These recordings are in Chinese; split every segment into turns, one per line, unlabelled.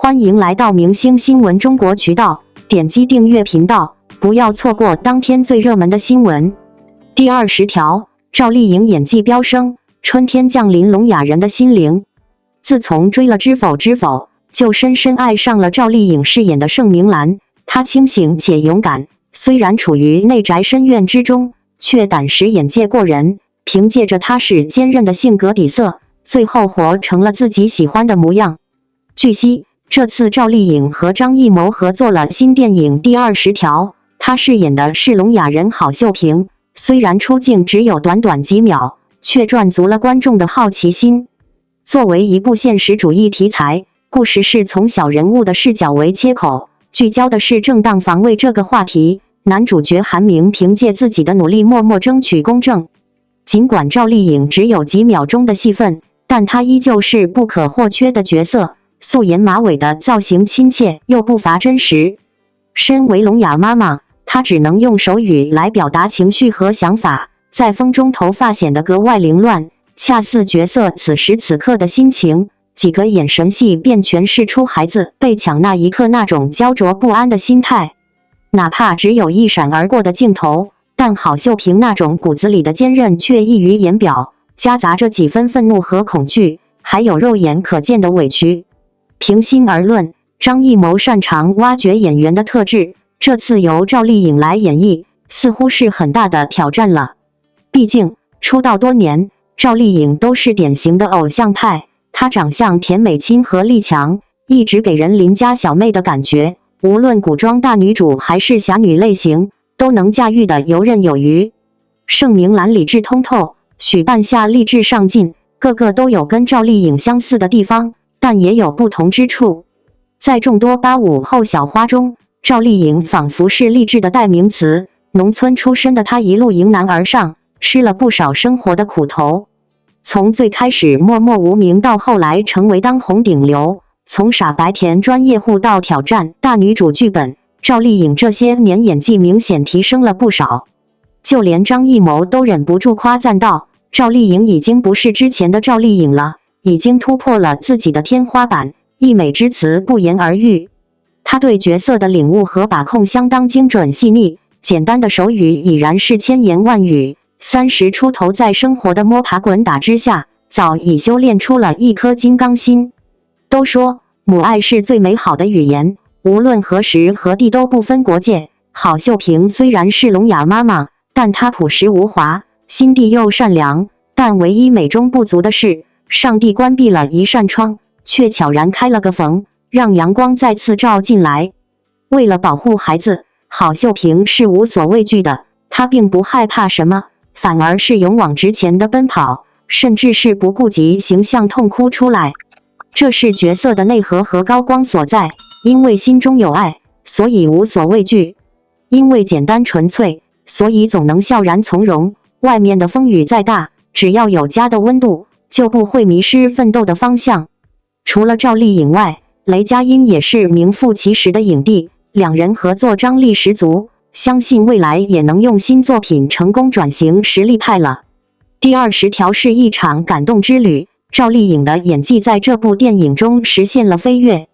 欢迎来到明星新闻中国渠道，点击订阅频道，不要错过当天最热门的新闻。第20条，赵丽颖演技飙升，春天降临聋哑人的心灵。自从追了《知否知否》，就深深爱上了赵丽颖饰演的盛明兰。她清醒且勇敢，虽然处于内宅深院之中，却胆识眼界过人。凭借着踏实坚韧的性格底色，最后活成了自己喜欢的模样。据悉，这次赵丽颖和张艺谋合作了新电影《第20条》，她饰演的是聋哑人郝秀萍。虽然出镜只有短短几秒，却赚足了观众的好奇心。作为一部现实主义题材，故事是从小人物的视角为切口，聚焦的是正当防卫这个话题。男主角韩明凭借自己的努力默默争取公正。尽管赵丽颖只有几秒钟的戏份，但她依旧是不可或缺的角色。素颜马尾的造型亲切又不乏真实。身为聋哑妈妈，她只能用手语来表达情绪和想法，在风中头发显得格外凌乱，恰似角色此时此刻的心情。几个眼神戏便诠释出孩子被抢那一刻那种焦灼不安的心态。哪怕只有一闪而过的镜头，但郝秀萍那种骨子里的坚韧却溢于言表，夹杂着几分愤怒和恐惧，还有肉眼可见的委屈。平心而论，张艺谋擅长挖掘演员的特质，这次由赵丽颖来演绎，似乎是很大的挑战了。毕竟出道多年，赵丽颖都是典型的偶像派，她长相甜美亲和力强，一直给人邻家小妹的感觉，无论古装大女主还是侠女类型，都能驾驭得游刃有余。盛明兰理智通透，许半夏励志上进，个个都有跟赵丽颖相似的地方，但也有不同之处。在众多85后小花中，赵丽颖仿佛是励志的代名词。农村出身的她一路迎难而上，吃了不少生活的苦头。从最开始默默无名到后来成为当红顶流，从傻白甜专业户到挑战大女主剧本，赵丽颖这些年演技明显提升了不少。就连张艺谋都忍不住夸赞道，赵丽颖已经不是之前的赵丽颖了，已经突破了自己的天花板，溢美之词不言而喻。他对角色的领悟和把控相当精准细腻，简单的手语已然是千言万语。30出头在生活的摸爬滚打之下，早已修炼出了一颗金刚心。都说母爱是最美好的语言，无论何时何地都不分国界。郝秀萍虽然是聋哑妈妈，但她朴实无华，心地又善良。但唯一美中不足的是，上帝关闭了一扇窗，却悄然开了个缝，让阳光再次照进来。为了保护孩子，郝秀萍是无所畏惧的，她并不害怕什么，反而是勇往直前的奔跑，甚至是不顾及形象痛哭出来。这是角色的内核和高光所在，因为心中有爱，所以无所畏惧；因为简单纯粹，所以总能笑然从容。外面的风雨再大，只要有家的温度，就不会迷失奋斗的方向。除了赵丽颖外，雷佳音也是名副其实的影帝，两人合作张力十足，相信未来也能用新作品成功转型实力派了。第20条是一场感动之旅，赵丽颖的演技在这部电影中实现了飞跃。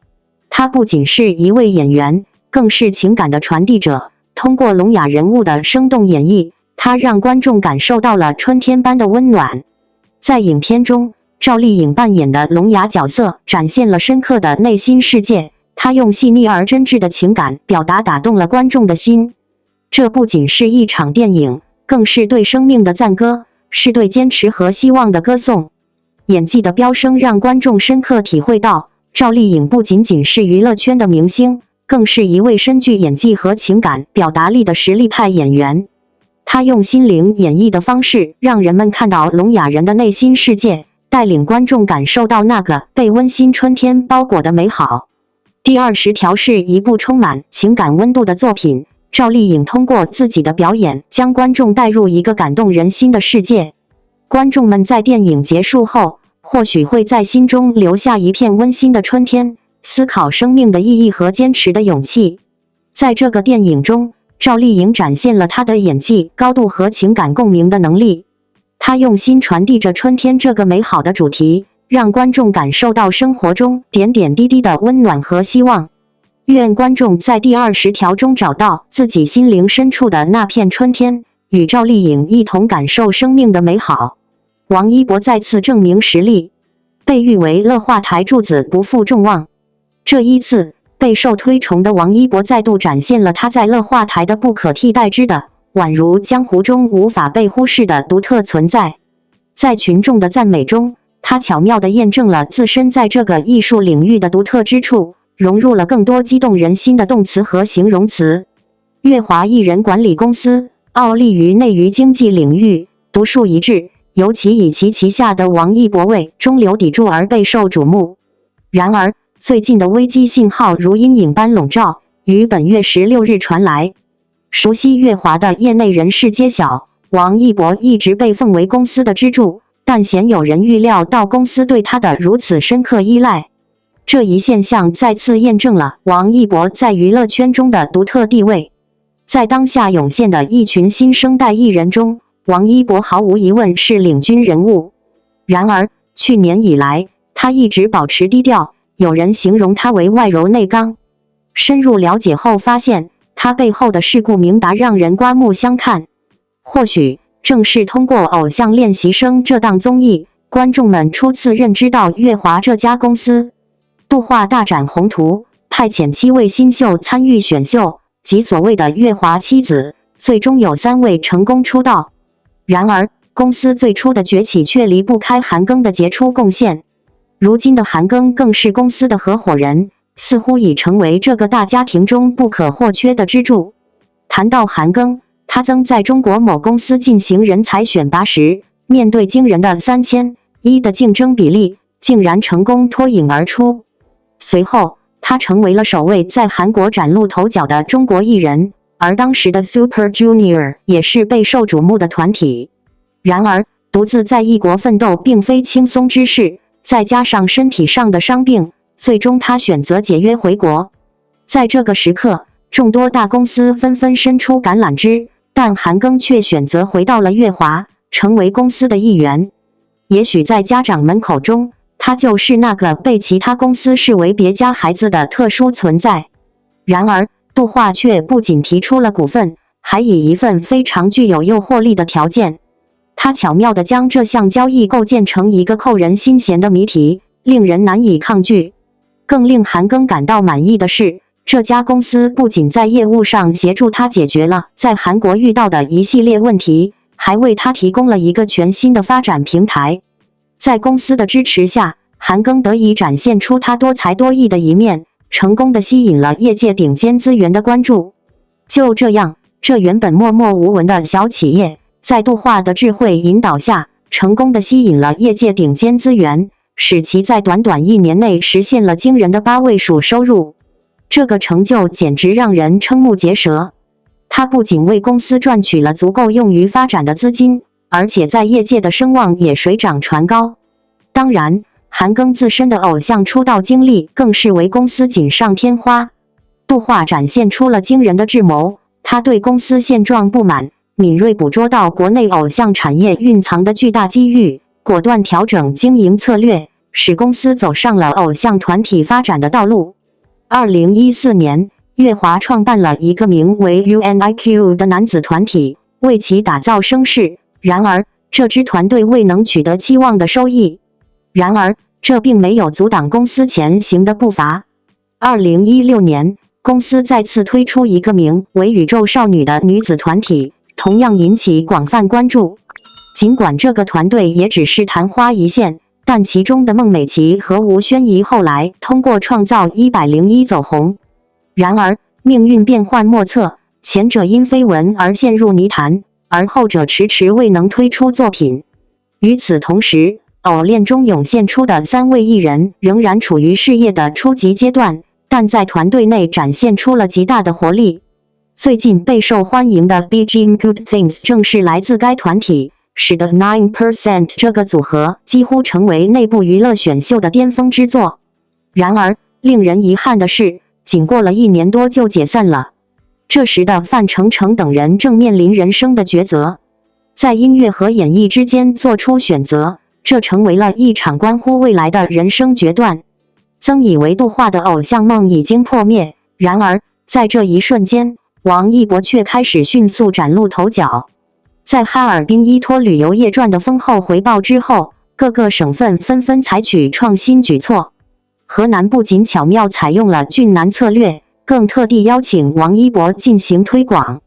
她不仅是一位演员，更是情感的传递者。通过聋哑人物的生动演绎，她让观众感受到了春天般的温暖。在影片中，赵丽颖扮演的聋哑角色展现了深刻的内心世界，她用细腻而真挚的情感表达打动了观众的心。这不仅是一场电影，更是对生命的赞歌，是对坚持和希望的歌颂。演技的飙升让观众深刻体会到，赵丽颖不仅仅是娱乐圈的明星，更是一位深具演技和情感表达力的实力派演员。她用心灵演绎的方式，让人们看到聋哑人的内心世界，带领观众感受到那个被温馨春天包裹的美好。第20条是一部充满情感温度的作品，赵丽颖通过自己的表演，将观众带入一个感动人心的世界。观众们在电影结束后，或许会在心中留下一片温馨的春天，思考生命的意义和坚持的勇气。在这个电影中，赵丽颖展现了她的演技高度和情感共鸣的能力。她用心传递着春天这个美好的主题，让观众感受到生活中点点滴滴的温暖和希望。愿观众在第20条中找到自己心灵深处的那片春天，与赵丽颖一同感受生命的美好。王一博再次证明实力，被誉为乐化台柱子，不负众望。这一次，备受推崇的王一博再度展现了他在乐化台的不可替代之的，宛如江湖中无法被忽视的独特存在。在群众的赞美中，他巧妙地验证了自身在这个艺术领域的独特之处，融入了更多激动人心的动词和形容词。乐华艺人管理公司傲立于内娱经济领域，独树一帜，尤其以其旗下的王一博为中流砥柱而备受瞩目。然而，最近的危机信号如阴影般笼罩，于本月16日传来。熟悉乐华的业内人士揭晓，王一博一直被奉为公司的支柱，但鲜有人预料到公司对他的如此深刻依赖。这一现象再次验证了王一博在娱乐圈中的独特地位。在当下涌现的一群新生代艺人中，王一博毫无疑问是领军人物。然而，去年以来，他一直保持低调，有人形容他为外柔内刚。深入了解后发现，他背后的事故明达，让人刮目相看。或许正是通过《偶像练习生》这档综艺，观众们初次认知到乐华这家公司。度化大展宏图，派遣7位新秀参与选秀，即所谓的乐华七子，最终有3位成功出道。然而，公司最初的崛起却离不开韩庚的杰出贡献。如今的韩庚更是公司的合伙人，似乎已成为这个大家庭中不可或缺的支柱。谈到韩庚，他曾在中国某公司进行人才选拔时，面对惊人的3000:1的竞争比例，竟然成功脱颖而出。随后，他成为了首位在韩国崭露头角的中国艺人，而当时的 Super Junior 也是备受瞩目的团体。然而，独自在异国奋斗并非轻松之事，再加上身体上的伤病，最终他选择解约回国。在这个时刻，众多大公司纷纷伸出橄榄枝，但韩庚却选择回到了乐华，成为公司的一员。也许在家长们口中，他就是那个被其他公司视为别家孩子的特殊存在。然而，度化却不仅提出了股份，还以一份非常具有诱惑力的条件。他巧妙地将这项交易构建成一个扣人心弦的谜题，令人难以抗拒。更令韩庚感到满意的是，这家公司不仅在业务上协助他解决了在韩国遇到的一系列问题，还为他提供了一个全新的发展平台。在公司的支持下，韩庚得以展现出他多才多艺的一面，成功地吸引了业界顶尖资源的关注。就这样，这原本默默无闻的小企业，在度化的智慧引导下，成功地吸引了业界顶尖资源，使其在短短1年内实现了惊人的8位数收入。这个成就简直让人瞠目结舌。他不仅为公司赚取了足够用于发展的资金，而且在业界的声望也水涨船高。当然，韩庚自身的偶像出道经历更是为公司锦上添花。度化展现出了惊人的智谋，他对公司现状不满，敏锐捕捉到国内偶像产业蕴藏的巨大机遇，果断调整经营策略，使公司走上了偶像团体发展的道路。2014年，乐华创办了一个名为 UNIQ 的男子团体，为其打造声势。然而，这支团队未能取得期望的收益。然而，这并没有阻挡公司前行的步伐。2016年，公司再次推出一个名为宇宙少女的女子团体，同样引起广泛关注。尽管这个团队也只是昙花一现，但其中的孟美岐和吴宣仪后来通过创造101走红。然而，命运变幻莫测，前者因绯闻而陷入泥潭，而后者迟迟未能推出作品。与此同时，偶恋中涌现出的3位艺人仍然处于事业的初级阶段，但在团队内展现出了极大的活力。最近备受欢迎的 Beijing Good Things 正是来自该团体，使得 9% 这个组合几乎成为内部娱乐选秀的巅峰之作。然而，令人遗憾的是，仅过了1年多就解散了。这时的范丞丞等人正面临人生的抉择，在音乐和演艺之间做出选择。这成为了一场关乎未来的人生决断。曾以为杜化的偶像梦已经破灭，然而在这一瞬间，王一博却开始迅速崭露头角。在哈尔滨依托旅游业赚的丰厚回报之后，各个省份纷纷采取创新举措。河南不仅巧妙采用了俊男策略，更特地邀请王一博进行推广。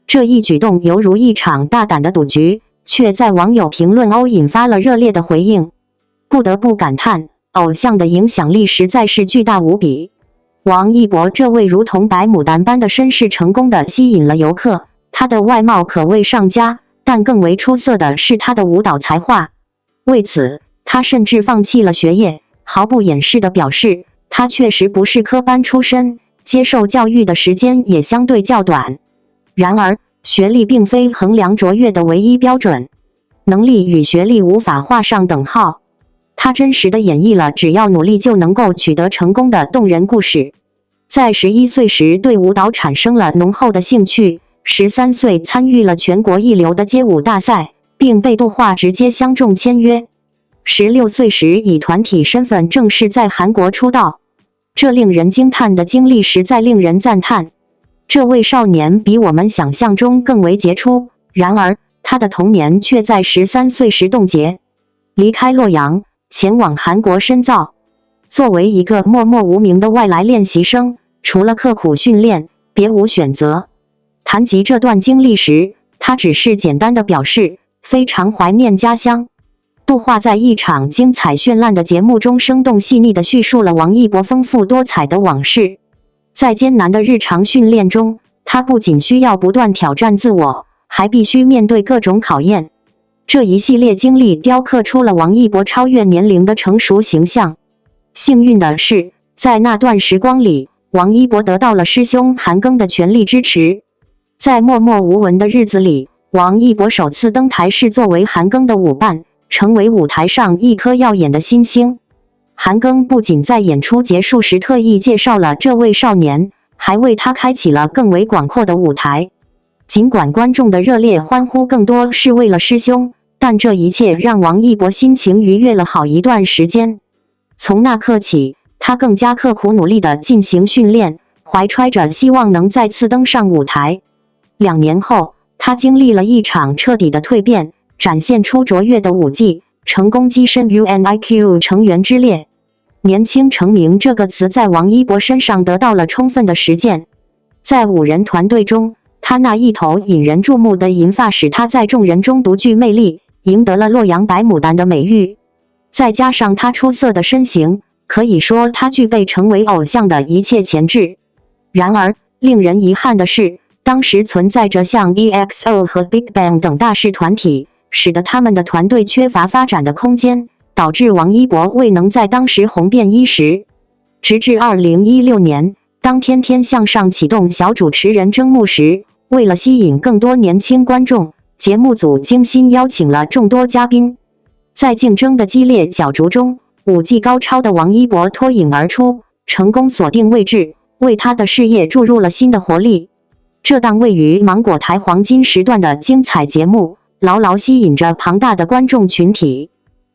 这一举动犹如一场大胆的赌局，却在网友评论欧引发了热烈的回应。不得不感叹，偶像的影响力实在是巨大无比。王一博这位如同白牡丹般的身世，成功地吸引了游客。他的外貌可谓上佳，但更为出色的是他的舞蹈才华。为此，他甚至放弃了学业，毫不掩饰地表示，他确实不是科班出身，接受教育的时间也相对较短。然而，学历并非衡量卓越的唯一标准，能力与学历无法画上等号。他真实地演绎了只要努力就能够取得成功的动人故事。在11岁时对舞蹈产生了浓厚的兴趣，13岁参与了全国一流的街舞大赛，并被杜化直接相中签约。16岁时以团体身份正式在韩国出道，这令人惊叹的经历实在令人赞叹。这位少年比我们想象中更为杰出，然而他的童年却在13岁时冻结，离开洛阳，前往韩国深造。作为一个默默无名的外来练习生，除了刻苦训练，别无选择。谈及这段经历时，他只是简单的表示非常怀念家乡。杜化在一场精彩绚烂的节目中生动细腻地叙述了王一博丰富多彩的往事。在艰难的日常训练中，他不仅需要不断挑战自我，还必须面对各种考验。这一系列经历雕刻出了王一博超越年龄的成熟形象。幸运的是，在那段时光里，王一博得到了师兄韩庚的全力支持。在默默无闻的日子里，王一博首次登台是作为韩庚的舞伴，成为舞台上一颗耀眼的新星。韩庚不仅在演出结束时特意介绍了这位少年，还为他开启了更为广阔的舞台。尽管观众的热烈欢呼更多是为了师兄，但这一切让王一博心情愉悦了好一段时间。从那刻起，他更加刻苦努力地进行训练，怀揣着希望能再次登上舞台。2年后，他经历了一场彻底的蜕变，展现出卓越的舞技，成功跻身 UNIQ 成员之列。年轻成名这个词在王一博身上得到了充分的实践。在5人团队中，他那一头引人注目的银发使他在众人中独具魅力，赢得了洛阳白牡丹的美誉。再加上他出色的身形，可以说他具备成为偶像的一切潜质。然而，令人遗憾的是，当时存在着像 EXO 和 BigBang 等大势团体，使得他们的团队缺乏发展的空间，导致王一博未能在当时红遍一时。直至2016年，当天天向上启动小主持人征募时，为了吸引更多年轻观众，节目组精心邀请了众多嘉宾。在竞争的激烈角逐中，舞技高超的王一博脱颖而出，成功锁定位置，为他的事业注入了新的活力。这档位于芒果台黄金时段的精彩节目，牢牢吸引着庞大的观众群体。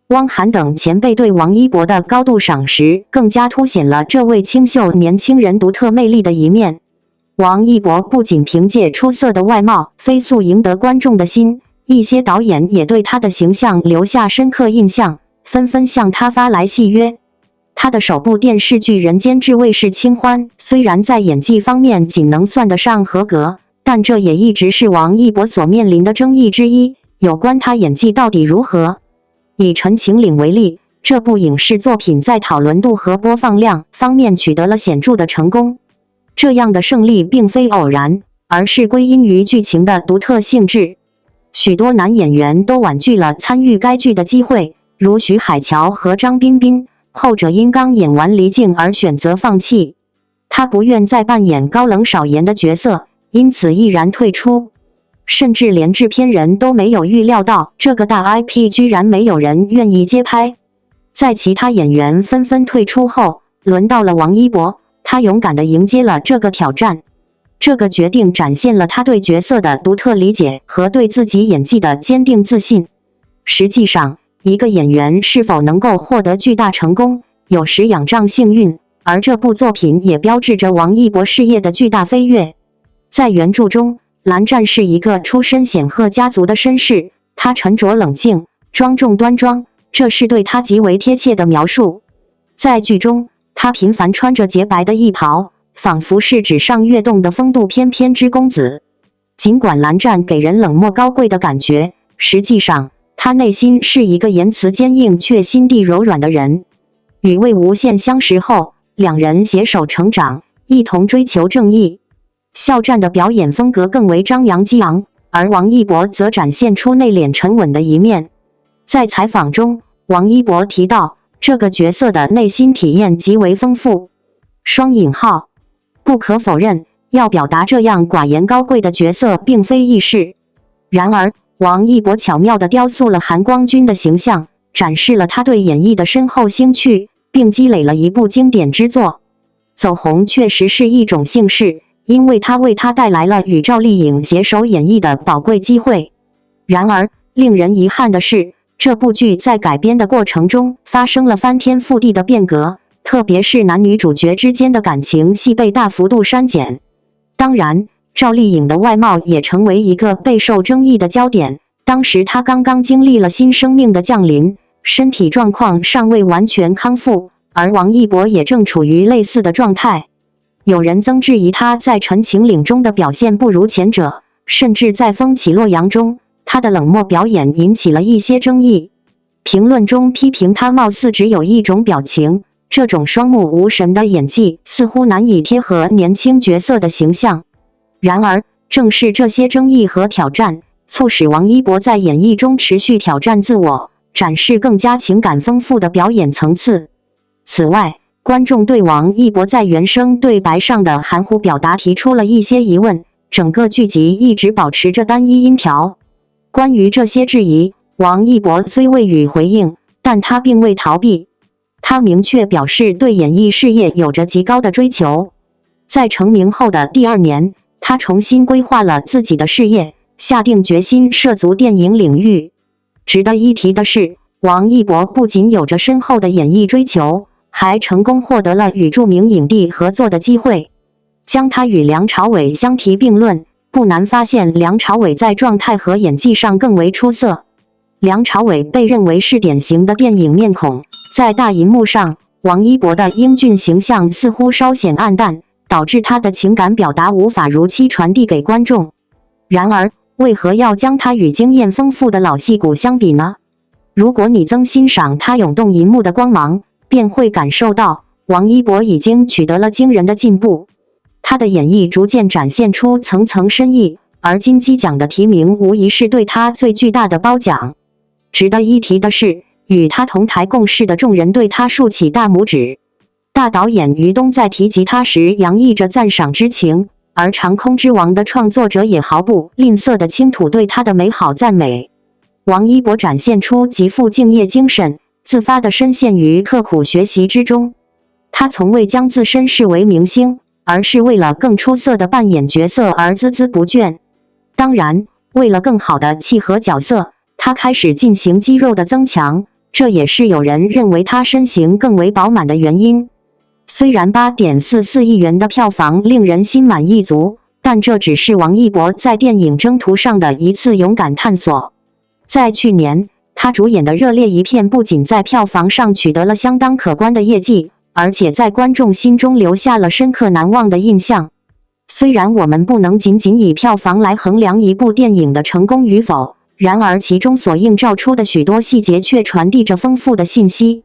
汪涵等前辈对王一博的高度赏识，更加凸显了这位清秀年轻人独特魅力的一面。王一博不仅凭借出色的外貌飞速赢得观众的心，一些导演也对他的形象留下深刻印象，纷纷向他发来戏约。他的首部电视剧《人间至味是清欢》虽然在演技方面仅能算得上合格，但这也一直是王一博所面临的争议之一，有关他演技到底如何。以《陈情令》为例，这部影视作品在讨论度和播放量方面取得了显著的成功。这样的胜利并非偶然，而是归因于剧情的独特性质。许多男演员都婉拒了参与该剧的机会，如徐海乔和张彬彬，后者因刚演完离境而选择放弃。他不愿再扮演高冷少言的角色，因此毅然退出。甚至连制片人都没有预料到这个大 IP 居然没有人愿意接拍。在其他演员纷纷退出后，轮到了王一博，他勇敢地迎接了这个挑战。这个决定展现了他对角色的独特理解和对自己演技的坚定自信。实际上，一个演员是否能够获得巨大成功，有时仰仗幸运，而这部作品也标志着王一博事业的巨大飞跃。在原著中，蓝湛是一个出身显赫家族的绅士，他沉着冷静，庄重端庄，这是对他极为贴切的描述。在剧中，他频繁穿着洁白的衣袍，仿佛是纸上跃动的风度翩翩之公子。尽管蓝湛给人冷漠高贵的感觉，实际上他内心是一个言辞坚硬却心地柔软的人。与魏无羡相识后，两人携手成长，一同追求正义。肖战的表演风格更为张扬激昂，而王一博则展现出内敛沉稳的一面。在采访中，王一博提到这个角色的内心体验极为丰富。不可否认，要表达这样寡言高贵的角色并非易事。然而，王一博巧妙地雕塑了韩光君的形象，展示了他对演绎的深厚兴趣，并积累了一部经典之作。走红确实是一种幸事，因为它为他带来了与赵丽颖携手演绎的宝贵机会。然而，令人遗憾的是，这部剧在改编的过程中发生了翻天覆地的变革，特别是男女主角之间的感情戏被大幅度删减。当然，赵丽颖的外貌也成为一个备受争议的焦点。当时她刚刚经历了新生命的降临，身体状况尚未完全康复，而王一博也正处于类似的状态。有人曾质疑他在《陈情令》中的表现不如前者，甚至在《风起洛阳》中，他的冷漠表演引起了一些争议。评论中批评他貌似只有一种表情，这种双目无神的演技似乎难以贴合年轻角色的形象。然而，正是这些争议和挑战，促使王一博在演绎中持续挑战自我，展示更加情感丰富的表演层次。此外，观众对王一博在原声对白上的含糊表达提出了一些疑问，整个剧集一直保持着单一音调。关于这些质疑，王一博虽未予回应，但他并未逃避。他明确表示对演艺事业有着极高的追求。在成名后的第2年，他重新规划了自己的事业，下定决心涉足电影领域。值得一提的是，王一博不仅有着深厚的演艺追求，还成功获得了与著名影帝合作的机会。将他与梁朝伟相提并论，不难发现梁朝伟在状态和演技上更为出色。梁朝伟被认为是典型的电影面孔，在大银幕上，王一博的英俊形象似乎稍显暗淡，导致他的情感表达无法如期传递给观众。然而，为何要将他与经验丰富的老戏骨相比呢？如果你曾欣赏他涌动银幕的光芒，便会感受到王一博已经取得了惊人的进步。他的演绎逐渐展现出层层深意，而金鸡奖的提名无疑是对他最巨大的褒奖。值得一提的是，与他同台共事的众人对他竖起大拇指。大导演于东在提及他时洋溢着赞赏之情，而《长空之王》的创作者也毫不吝啬地倾吐对他的美好赞美。王一博展现出极富敬业精神，自发地深陷于刻苦学习之中。他从未将自身视为明星，而是为了更出色的扮演角色而孜孜不倦。当然，为了更好地契合角色，他开始进行肌肉的增强，这也是有人认为他身形更为饱满的原因。虽然8.44亿元的票房令人心满意足，但这只是王一博在电影征途上的一次勇敢探索。在去年，他主演的《热烈一片》不仅在票房上取得了相当可观的业绩，而且在观众心中留下了深刻难忘的印象。虽然我们不能仅仅以票房来衡量一部电影的成功与否，然而其中所映照出的许多细节却传递着丰富的信息。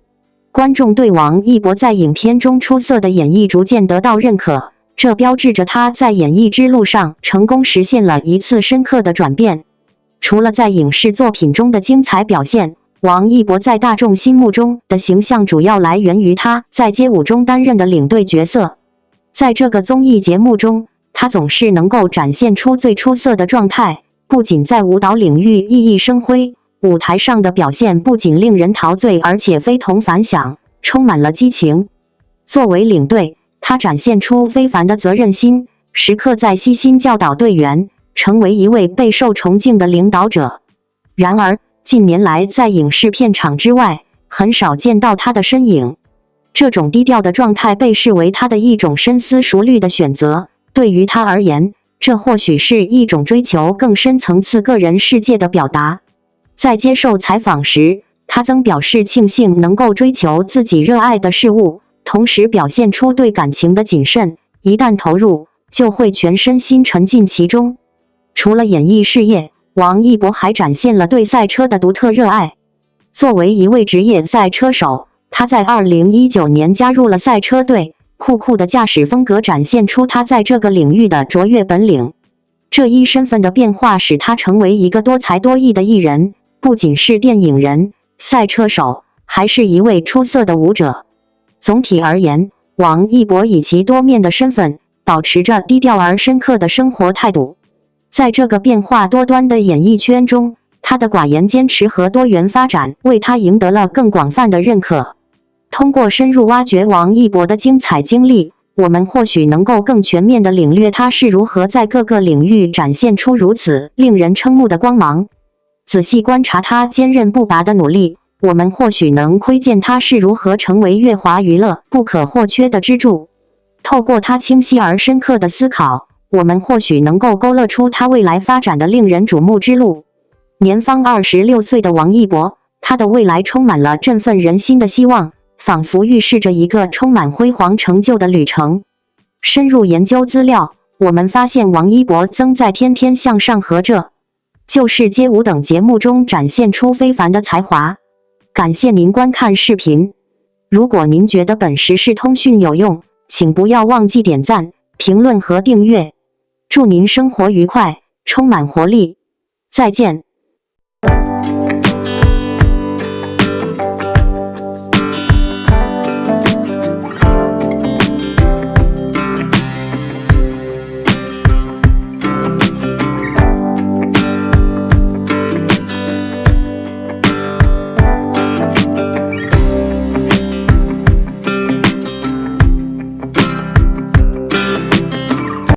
观众对王一博在影片中出色的演绎逐渐得到认可，这标志着他在演艺之路上成功实现了一次深刻的转变。除了在影视作品中的精彩表现，王一博在大众心目中的形象主要来源于他在街舞中担任的领队角色。在这个综艺节目中，他总是能够展现出最出色的状态，不仅在舞蹈领域熠熠生辉，舞台上的表现不仅令人陶醉，而且非同凡响，充满了激情。作为领队，他展现出非凡的责任心，时刻在悉心教导队员，成为一位备受崇敬的领导者。然而，近年来在影视片场之外，很少见到他的身影。这种低调的状态被视为他的一种深思熟虑的选择。对于他而言，这或许是一种追求更深层次个人世界的表达。在接受采访时，他曾表示庆幸能够追求自己热爱的事物，同时表现出对感情的谨慎，一旦投入，就会全身心沉浸其中。除了演艺事业，王一博还展现了对赛车的独特热爱。作为一位职业赛车手，他在2019年加入了赛车队，酷酷的驾驶风格展现出他在这个领域的卓越本领。这一身份的变化使他成为一个多才多艺的艺人，不仅是电影人、赛车手，还是一位出色的舞者。总体而言，王一博以其多面的身份，保持着低调而深刻的生活态度。在这个变化多端的演艺圈中，他的寡言坚持和多元发展为他赢得了更广泛的认可。通过深入挖掘王一博的精彩经历，我们或许能够更全面地领略他是如何在各个领域展现出如此令人瞠目的光芒。仔细观察他坚韧不拔的努力，我们或许能窥见他是如何成为乐华娱乐不可或缺的支柱。透过他清晰而深刻的思考，我们或许能够勾勒出他未来发展的令人瞩目之路。年方26岁的王一博，他的未来充满了振奋人心的希望，仿佛预示着一个充满辉煌成就的旅程。深入研究资料，我们发现王一博曾在《天天向上》和《旧世街舞》等节目中展现出非凡的才华。感谢您观看视频。如果您觉得本时事通讯有用，请不要忘记点赞、评论和订阅。祝您生活愉快，充满活力。再见。